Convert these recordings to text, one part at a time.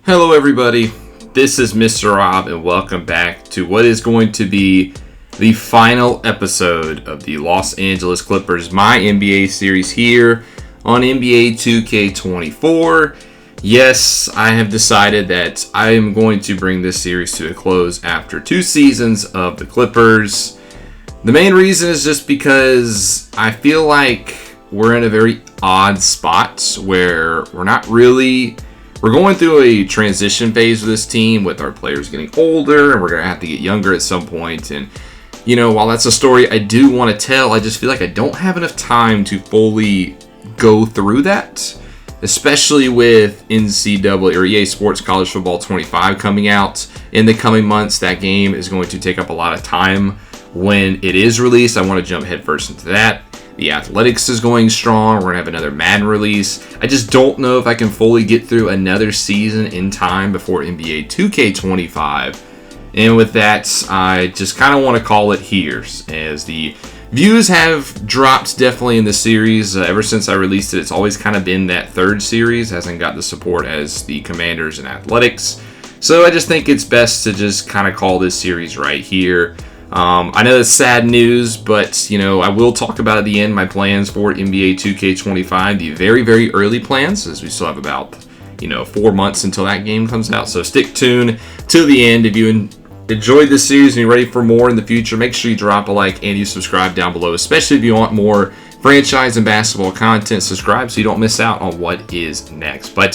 Hello everybody, this is Mr. Rob and welcome back to what is going to be the final episode of the Los Angeles Clippers MyNBA series here on NBA 2K24. Yes, I have decided that I am going to bring this series to a close after 2 seasons of the Clippers. The main reason is just because I feel like we're in a very odd spot where we're going through a transition phase with this team with our players getting older and we're going to have to get younger at some point. And, while that's a story I do want to tell, I just feel like I don't have enough time to fully go through that, especially with NCAA or EA Sports College Football 25 coming out in the coming months. That game is going to take up a lot of time when it is released. I want to jump headfirst into that. The athletics is going strong. We're going to have another Madden release. I just don't know if I can fully get through another season in time before NBA 2K25. And with that, I just kind of want to call it here, as the views have dropped definitely in the series. Ever since I released it, it's always kind of been that third series. Hasn't got the support as the Commanders and Athletics. So I just think it's best to just kind of call this series right here. I know that's sad news, but, I will talk about at the end my plans for NBA 2K25, the very, very early plans, as we still have about, 4 months until that game comes out. So stick tuned till the end. If you enjoyed this series and you're ready for more in the future, make sure you drop a like and you subscribe down below, especially if you want more franchise and basketball content. Subscribe so you don't miss out on what is next. But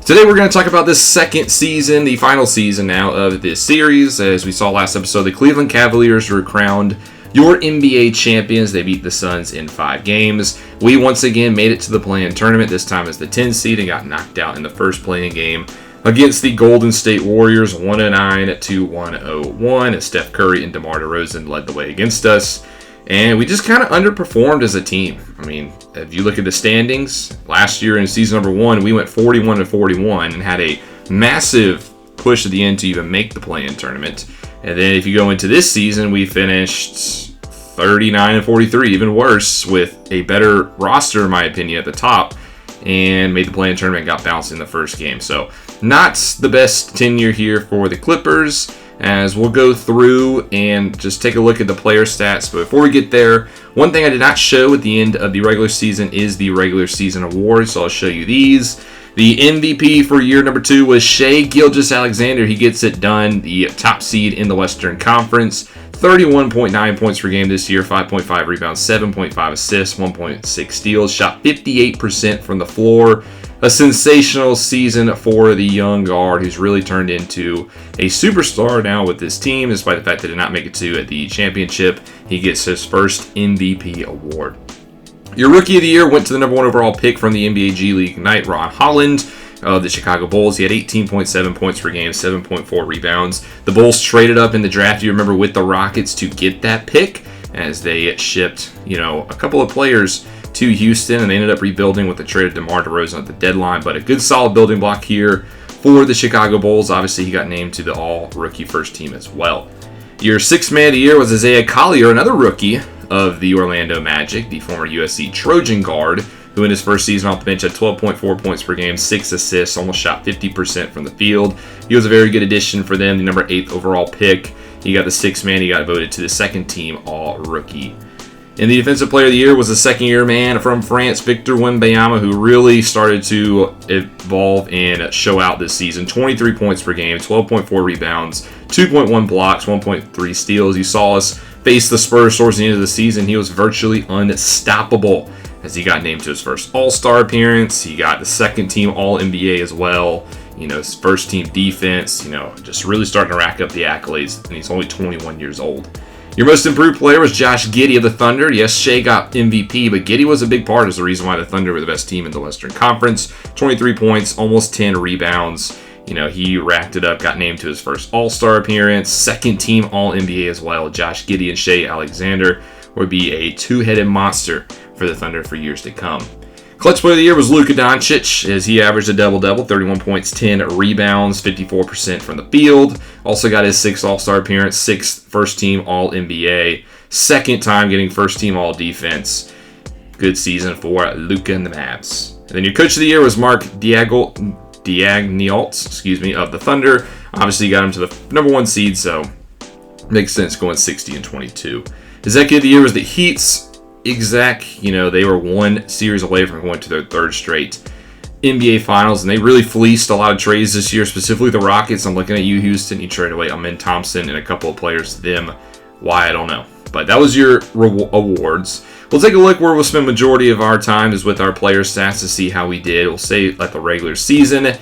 today we're going to talk about this second season, the final season now of this series. As we saw last episode, the Cleveland Cavaliers were crowned your NBA champions. They beat the Suns in 5 games. We once again made it to the play-in tournament, this time as the 10 seed, and got knocked out in the first play-in game against the Golden State Warriors, 109 to 101, as Steph Curry and DeMar DeRozan led the way against us. And we just kind of underperformed as a team. I mean, if you look at the standings, last year in season number 1, we went 41-41 and had a massive push at the end to even make the play-in tournament. And then if you go into this season, we finished 39-43, even worse, with a better roster, in my opinion, at the top, and made the play-in tournament and got bounced in the first game. So not the best tenure here for the Clippers, as we'll go through and just take a look at the player stats. But before we get there, one thing I did not show at the end of the regular season is the regular season awards, so I'll show you these. The MVP for year number 2 was Shai Gilgeous-Alexander. He gets it done, the top seed in the Western Conference. 31.9 points per game this year, 5.5 rebounds, 7.5 assists, 1.6 steals, shot 58% from the floor. A sensational season for the young guard, who's really turned into a superstar now with this team, despite the fact that he did not make it to the championship. He gets his first MVP award. Your Rookie of the Year went to the number 1 overall pick from the NBA G League Ignite, Ron Holland of the Chicago Bulls. He had 18.7 points per game, 7.4 rebounds. The Bulls traded up in the draft, you remember, with the Rockets to get that pick, as they shipped, a couple of players to Houston, and they ended up rebuilding with the trade of DeMar DeRozan at the deadline. But a good solid building block here for the Chicago Bulls. Obviously, he got named to the all-rookie first team as well. Your 6th man of the year was Isaiah Collier, another rookie of the Orlando Magic, the former USC Trojan guard, who in his first season off the bench had 12.4 points per game, 6 assists, almost shot 50% from the field. He was a very good addition for them, the number 8th overall pick. He got the 6th man. He got voted to the second team all-rookie. And the Defensive Player of the Year was a second-year man from France, Victor Wembanyama, who really started to evolve and show out this season. 23 points per game, 12.4 rebounds, 2.1 blocks, 1.3 steals. You saw us face the Spurs towards the end of the season. He was virtually unstoppable as he got named to his first All-Star appearance. He got the second-team All-NBA as well. His first-team defense, just really starting to rack up the accolades, and he's only 21 years old. Your most improved player was Josh Giddey of the Thunder. Yes, Shai got MVP, but Giddey was a big part as the reason why the Thunder were the best team in the Western Conference. 23 points, almost 10 rebounds. He racked it up, got named to his first All-Star appearance. Second team All-NBA as well. Josh Giddey and Shai Alexander would be a two-headed monster for the Thunder for years to come. Clutch Player of the Year was Luka Doncic, as he averaged a double-double, 31 points, 10 rebounds, 54% from the field. Also got his 6th All-Star appearance, 6th first-team All-NBA, second time getting first-team All-Defense. Good season for Luka and the Mavs. And then your Coach of the Year was Mark Diagniault, of the Thunder. Obviously, got him to the number 1 seed, so makes sense going 60-22. Executive of the Year was the Heat's exec. They were 1 series away from going to their 3rd straight NBA Finals, and they really fleeced a lot of trades this year, specifically the Rockets. I'm looking at you, Houston. You traded away Amen Thompson and a couple of players to them. Why, I don't know. But that was your awards. We'll take a look where we'll spend majority of our time is with our player stats to see how we did. We'll say at the regular season,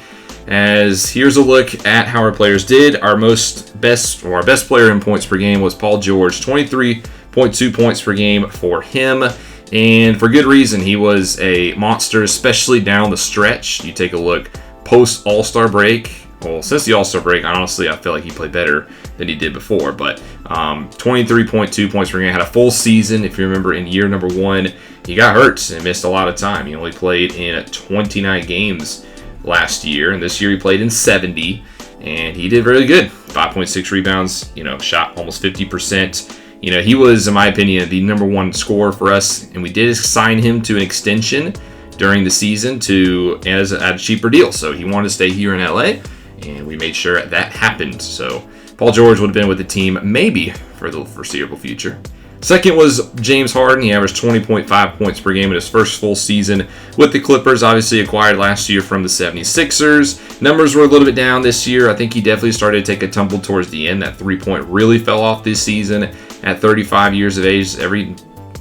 as here's a look at how our players did. Our best player in points per game was Paul George, 23.2 points per game for him. And for good reason. He was a monster, especially down the stretch. You take a look post All-Star break. Well, since the All-Star break, honestly, I feel like he played better than he did before. But 23.2 points per game. Had a full season. If you remember, in year number 1, he got hurt and missed a lot of time. He only played in 29 games last year. And this year he played in 70. And he did really good. 5.6 rebounds. Shot almost 50%. He was, in my opinion, the number 1 scorer for us, and we did sign him to an extension during the season at a cheaper deal. So he wanted to stay here in LA, and we made sure that happened. So Paul George would have been with the team maybe for the foreseeable future. Second was James Harden. He averaged 20.5 points per game in his first full season with the Clippers, obviously acquired last year from the 76ers. Numbers were a little bit down this year. I think he definitely started to take a tumble towards the end. That 3-point really fell off this season. At 35 years of age, every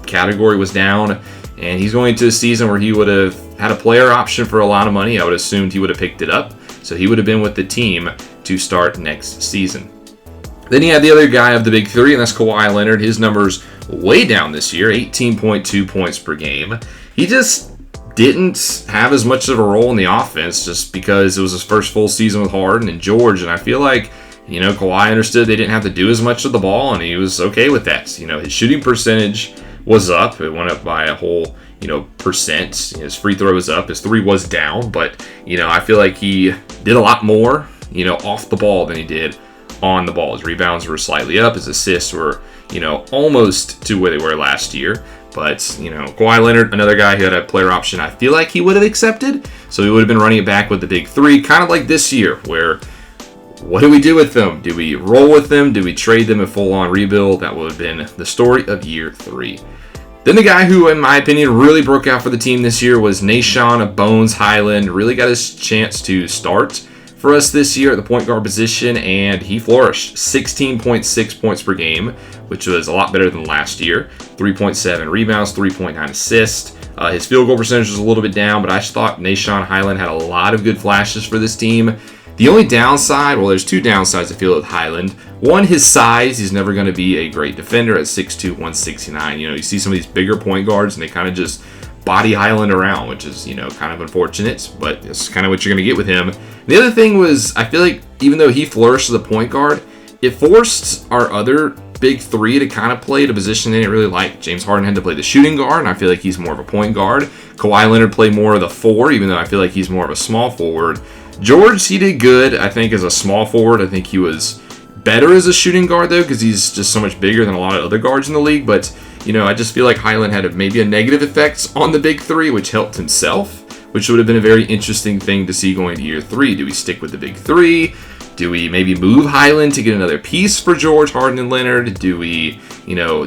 category was down. And he's going into a season where he would have had a player option for a lot of money. I would have assumed he would have picked it up. So he would have been with the team to start next season. Then you had the other guy of the big 3, and that's Kawhi Leonard. His numbers way down this year, 18.2 points per game. He just didn't have as much of a role in the offense just because it was his first full season with Harden and George. And I feel like, Kawhi understood they didn't have to do as much of the ball, and he was okay with that. His shooting percentage was up. It went up by a whole, percent. His free throw was up. His 3 was down. But, I feel like he did a lot more, off the ball than he did on the ball. His rebounds were slightly up. His assists were, almost to where they were last year. But, Kawhi Leonard, another guy who had a player option I feel like he would have accepted. So he would have been running it back with the big 3, kind of like this year, where what do we do with them? Do we roll with them? Do we trade them a full-on rebuild? That would have been the story of year 3. Then the guy who, in my opinion, really broke out for the team this year was Nah'Shon Bones Highland. Really got his chance to start for us this year at the point guard position, and he flourished. 16.6 points per game, which was a lot better than last year. 3.7 rebounds, 3.9 assists. His field goal percentage was a little bit down, but I just thought Nah'Shon Highland had a lot of good flashes for this team. The only downside, well, there's 2 downsides I feel with Highland. One, his size. He's never going to be a great defender at 6'2", 169. You see some of these bigger point guards, and they kind of just body Highland around, which is, kind of unfortunate, but it's kind of what you're going to get with him. The other thing was, I feel like even though he flourished as a point guard, it forced our other big 3 to kind of play at a position they didn't really like. James Harden had to play the shooting guard, and I feel like he's more of a point guard. Kawhi Leonard played more of the 4, even though I feel like he's more of a small forward. George, he did good, I think, as a small forward. I think he was better as a shooting guard, though, because he's just so much bigger than a lot of other guards in the league. But, I just feel like Highland had maybe a negative effect on the big 3, which helped himself, which would have been a very interesting thing to see going to year 3. Do we stick with the big 3? Do we maybe move Highland to get another piece for George, Harden, and Leonard? Do we,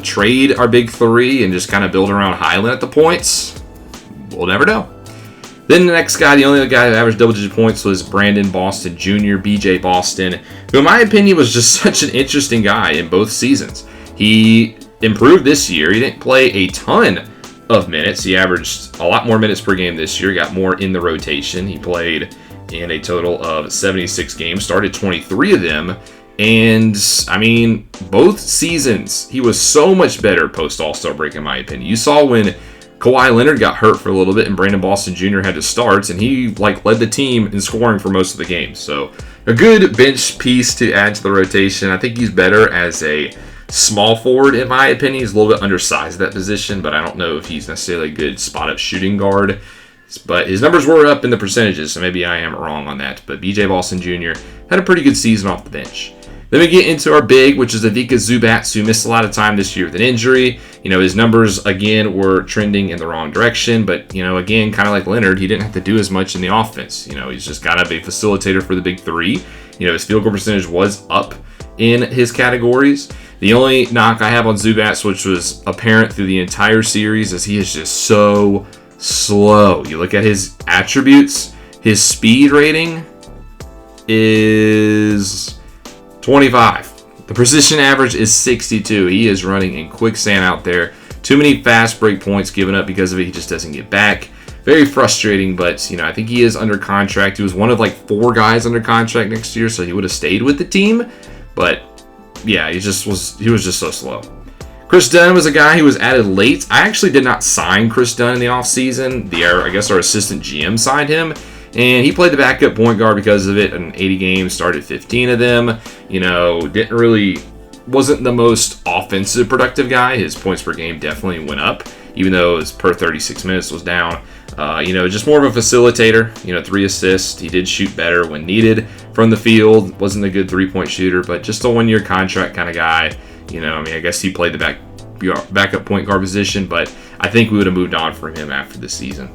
trade our big 3 and just kind of build around Highland at the points? We'll never know. Then the next guy, the only other guy that averaged double-digit points was Brandon Boston Jr., BJ Boston, who in my opinion was just such an interesting guy in both seasons. He improved this year. He didn't play a ton of minutes. He averaged a lot more minutes per game this year, got more in the rotation. He played in a total of 76 games, started 23 of them. And, both seasons, he was so much better post-All-Star break, in my opinion. You saw when Kawhi Leonard got hurt for a little bit and Brandon Boston Jr. had to start, and he led the team in scoring for most of the games. So a good bench piece to add to the rotation. I think he's better as a small forward, in my opinion. He's a little bit undersized at that position, but I don't know if he's necessarily a good spot-up shooting guard. But his numbers were up in the percentages, so maybe I am wrong on that. But BJ Boston Jr. had a pretty good season off the bench. Then we get into our big, which is Ivica Zubac, who missed a lot of time this year with an injury. His numbers, again, were trending in the wrong direction. But, again, kind of like Leonard, he didn't have to do as much in the offense. He's just kind of a facilitator for the big three. His field goal percentage was up in his categories. The only knock I have on Zubac, which was apparent through the entire series, is he is just so slow. You look at his attributes, his speed rating is 25. The precision average is 62. He is running in quicksand out there. Too many fast break points given up because of it. He just doesn't get back. Very frustrating, but I think he is under contract. He was one of like 4 guys under contract next year, so he would have stayed with the team. But yeah, he was just so slow. Chris Dunn was a guy who was added late. I actually did not sign Chris Dunn in the offseason. I guess our assistant GM signed him. And he played the backup point guard because of it in 80 games, started 15 of them. Wasn't the most offensive productive guy. His points per game definitely went up, even though his per 36 minutes was down. Just more of a facilitator, 3 assists. He did shoot better when needed from the field. Wasn't a good 3-point shooter, but just a 1-year contract kind of guy. I guess he played the backup point guard position, but I think we would have moved on from him after the season.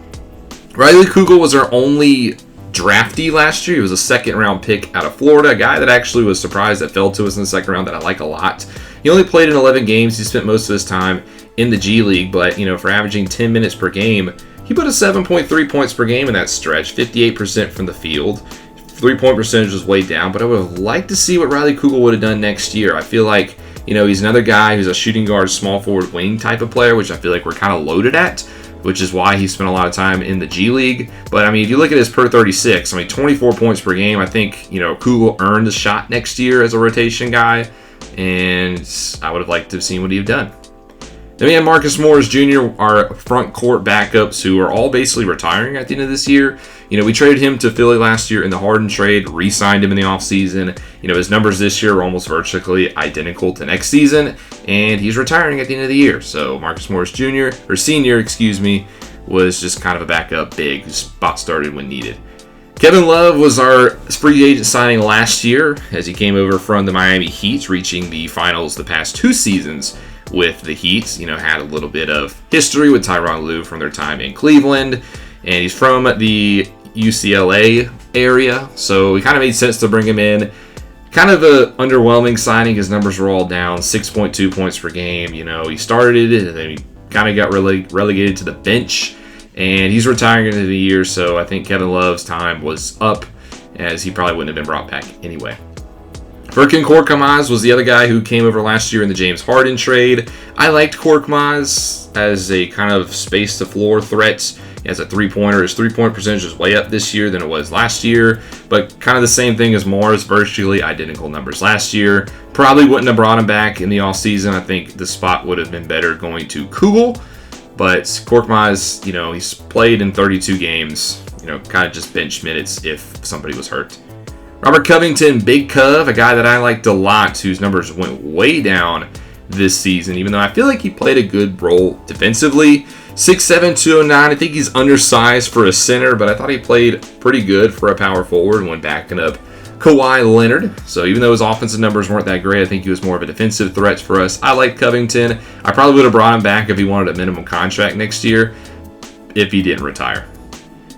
Riley Kugel was our only draftee last year. He was a second-round pick out of Florida, a guy that actually was surprised that fell to us in the second round that I like a lot. He only played in 11 games. He spent most of his time in the G League, but, for averaging 10 minutes per game, he put a 7.3 points per game in that stretch, 58% from the field. 3-point percentage was way down, but I would have liked to see what Riley Kugel would have done next year. I feel like, he's another guy who's a shooting guard, small forward, wing type of player, which I feel like we're kind of loaded at, which is why he spent a lot of time in the G League. But, if you look at his per 36, 24 points per game, I think, Kugel earned a shot next year as a rotation guy, and I would have liked to have seen what he'd done. Then we have Marcus Morris Jr., our front court backups, who are all basically retiring at the end of this year. We traded him to Philly last year in the Harden trade, re-signed him in the offseason. His numbers this year are almost virtually identical to next season, and he's retiring at the end of the year. So Marcus Morris Jr., or Senior, was just kind of a backup big who spot started when needed. Kevin Love was our free agent signing last year as he came over from the Miami Heat, reaching the finals the past 2 seasons with the Heat. Had a little bit of history with Tyronn Lue from their time in Cleveland, and he's from the UCLA area, so it kind of made sense to bring him in. Kind of an underwhelming signing. His numbers were all down, 6.2 points per game. He started it, and then he kind of got relegated to the bench, and he's retiring into the year, so I think Kevin Love's time was up, as he probably wouldn't have been brought back anyway. Furkan Korkmaz was the other guy who came over last year in the James Harden trade. I liked Korkmaz as a kind of space-to-floor threat. He has a 3-pointer. His 3-point percentage is way up this year than it was last year, but kind of the same thing as Morris, virtually identical numbers last year. Probably wouldn't have brought him back in the offseason. I think the spot would have been better going to Kugel, but Korkmaz, he's played in 32 games, kind of just bench minutes if somebody was hurt. Robert Covington, Big Cov, a guy that I liked a lot, whose numbers went way down this season, even though I feel like he played a good role defensively. 6'7", 209. I think he's undersized for a center, but I thought he played pretty good for a power forward when backing up Kawhi Leonard. So even though his offensive numbers weren't that great, I think he was more of a defensive threat for us. I like Covington. I probably would have brought him back if he wanted a minimum contract next year, if he didn't retire.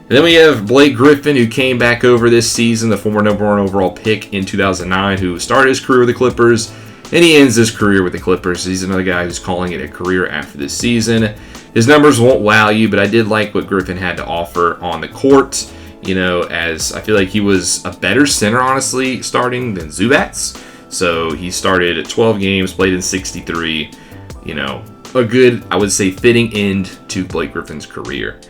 And then we have Blake Griffin, who came back over this season, the former number 1 overall pick in 2009, who started his career with the Clippers, and he ends his career with the Clippers. He's another guy who's calling it a career after this season. His numbers won't wow you, but I did like what Griffin had to offer on the court, as I feel like he was a better center, honestly, starting than Zubac. So he started 12 games, played in 63, a good, I would say, fitting end to Blake Griffin's career.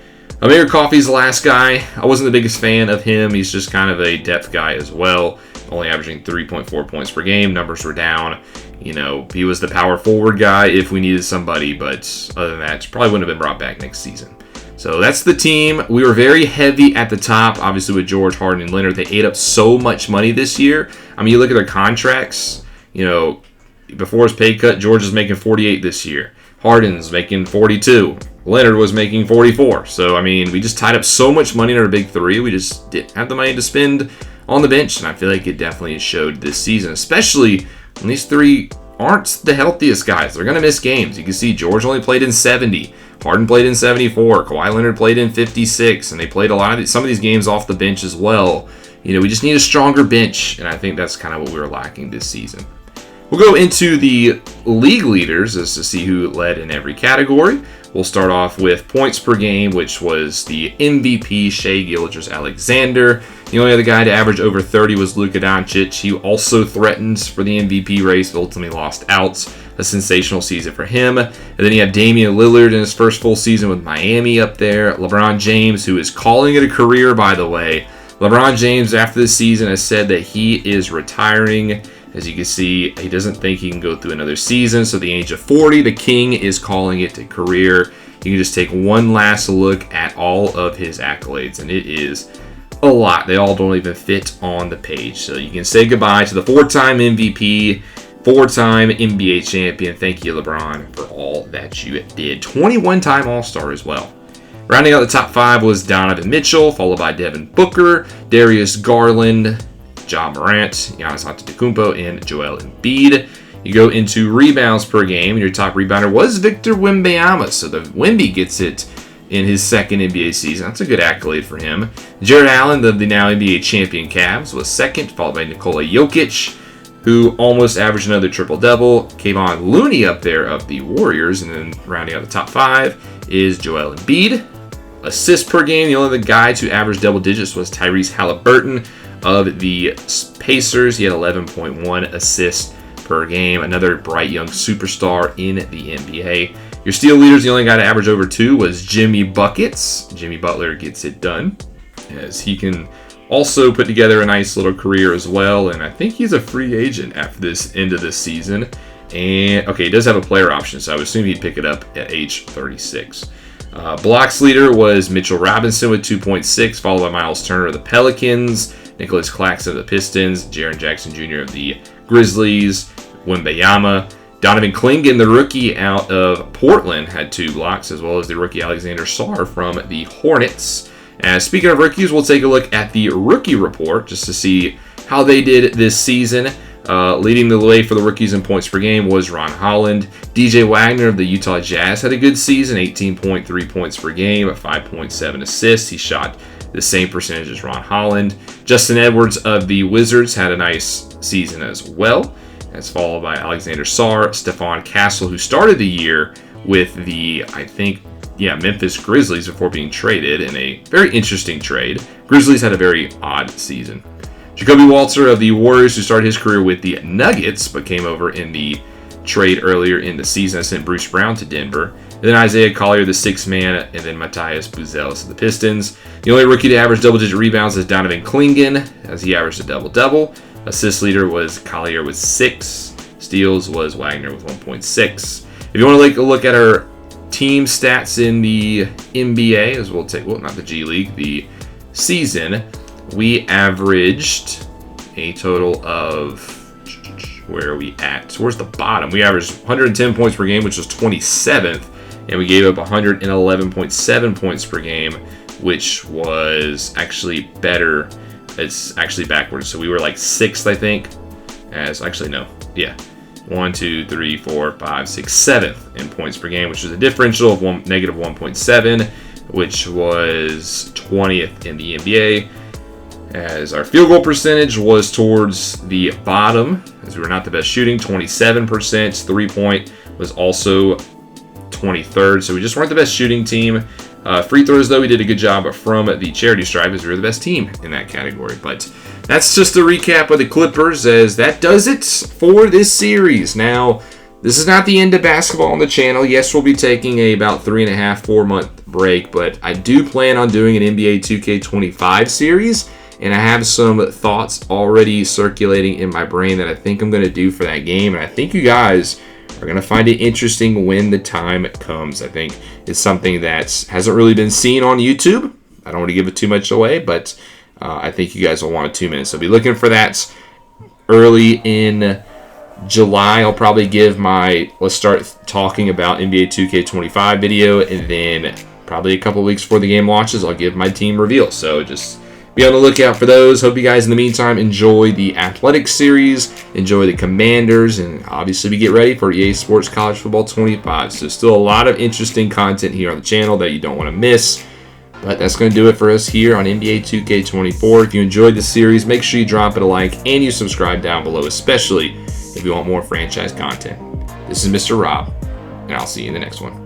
Amir Coffey's the last guy. I wasn't the biggest fan of him. He's just kind of a depth guy as well, only averaging 3.4 points per game. Numbers were down. He was the power forward guy if we needed somebody, but other than that, probably wouldn't have been brought back next season. So that's the team. We were very heavy at the top, obviously with George, Harden, and Leonard. They ate up so much money this year. You look at their contracts, before his pay cut, George is making 48 this year. Harden's making 42. Leonard was making 44. So, we just tied up so much money in our big three. We just didn't have the money to spend on the bench, and I feel like it definitely showed this season, especially when these three aren't the healthiest guys. They're going to miss games. You can see George only played in 70. Harden played in 74. Kawhi Leonard played in 56, and they played some of these games off the bench as well. We just need a stronger bench, and I think that's kind of what we were lacking this season. We'll go into the league leaders as to see who led in every category. We'll start off with points per game, which was the MVP, Shai Gilgeous-Alexander. The only other guy to average over 30 was Luka Doncic. He also threatened for the MVP race, but ultimately lost out. A sensational season for him. And then you have Damian Lillard in his first full season with Miami up there. LeBron James, who is calling it a career, by the way. LeBron James, after this season, has said that he is retiring. As you can see, he doesn't think he can go through another season. So at the age of 40, the King is calling it a career. You can just take one last look at all of his accolades, and it is a lot. They all don't even fit on the page. So you can say goodbye to the 4-time MVP, 4-time NBA champion. Thank you, LeBron, for all that you did. 21-time All-Star as well. Rounding out the top 5 was Donovan Mitchell, followed by Devin Booker, Darius Garland, Ja Morant, Giannis Antetokounmpo, and Joel Embiid. You go into rebounds per game, and your top rebounder was Victor Wembanyama. So the Wemby gets it in his second NBA season. That's a good accolade for him. Jared Allen, the now NBA champion Cavs, was second, followed by Nikola Jokic, who almost averaged another triple-double. Kevon Looney up there of the Warriors. And then rounding out the top 5 is Joel Embiid. Assists per game, the only other guy to average double digits was Tyrese Halliburton of the Pacers. He had 11.1 assists per game. Another bright young superstar in the NBA. Your steal leaders, the only guy to average over 2 was Jimmy Buckets. Jimmy Butler gets it done, as he can also put together a nice little career as well. And I think he's a free agent after this end of this season. And okay, he does have a player option, so I would assume he'd pick it up at age 36. Blocks leader was Mitchell Robinson with 2.6, followed by Miles Turner of the Pelicans, Nicholas Claxton of the Pistons, Jaren Jackson Jr. of the Grizzlies, Wembanyama. Donovan Clingan, the rookie out of Portland, had 2 blocks, as well as the rookie Alexander Sarr from the Hornets. And speaking of rookies, we'll take a look at the rookie report just to see how they did this season. Leading the way for the rookies in points per game was Ron Holland. DJ Wagner of the Utah Jazz had a good season, 18.3 points per game, 5.7 assists. He shot the same percentage as Ron Holland. Justin Edwards of the Wizards had a nice season as well, as followed by Alexander Sarr, Stephon Castle, who started the year with the, Memphis Grizzlies before being traded in a very interesting trade. Grizzlies had a very odd season. Jacoby Walter of the Warriors, who started his career with the Nuggets, but came over in the trade earlier in the season, sent Bruce Brown to Denver. And then Isaiah Collier, the 6th man, and then Matthias Buzelis of the Pistons. The only rookie to average double-digit rebounds is Donovan Clingan, as he averaged a double-double. Assist leader was Collier with 6. Steals was Wagner with 1.6. If you want to take a look at our team stats in the NBA, as we'll take, not the G League, the season, we averaged a total of, where are we at? Where's the bottom? We averaged 110 points per game, which was 27th, and we gave up 111.7 points per game, which was actually better. It's actually backwards. So we were like 6th, I think. 1, 2, 3, 4, 5, 6, 7th in points per game, which was a differential of negative 1.7, which was 20th in the NBA. As our field goal percentage was towards the bottom, as we were not the best shooting, 27%. 3-point was also 23rd, so we just weren't the best shooting team. Free throws, though, we did a good job from the charity stripe, as we were the best team in that category. But that's just a recap of the Clippers, as that does it for this series. Now, this is not the end of basketball on the channel. Yes, we'll be taking about 3.5-4 month break, but I do plan on doing an NBA 2K25 series. And I have some thoughts already circulating in my brain that I think I'm going to do for that game. And I think you guys are going to find it interesting when the time comes. I think it's something that hasn't really been seen on YouTube. I don't want to give it too much away, but I think you guys will want to tune in. So be looking for that early in July. I'll probably give let's start talking about NBA 2K25 video. And then probably a couple weeks before the game launches, I'll give my team reveal. So just be on the lookout for those. Hope you guys, in the meantime, enjoy the Athletics series, enjoy the Commanders, and obviously we get ready for EA Sports College Football 25. So still a lot of interesting content here on the channel that you don't want to miss. But that's going to do it for us here on NBA 2K24. If you enjoyed the series, make sure you drop it a like and you subscribe down below, especially if you want more franchise content. This is Mr. Rob, and I'll see you in the next one.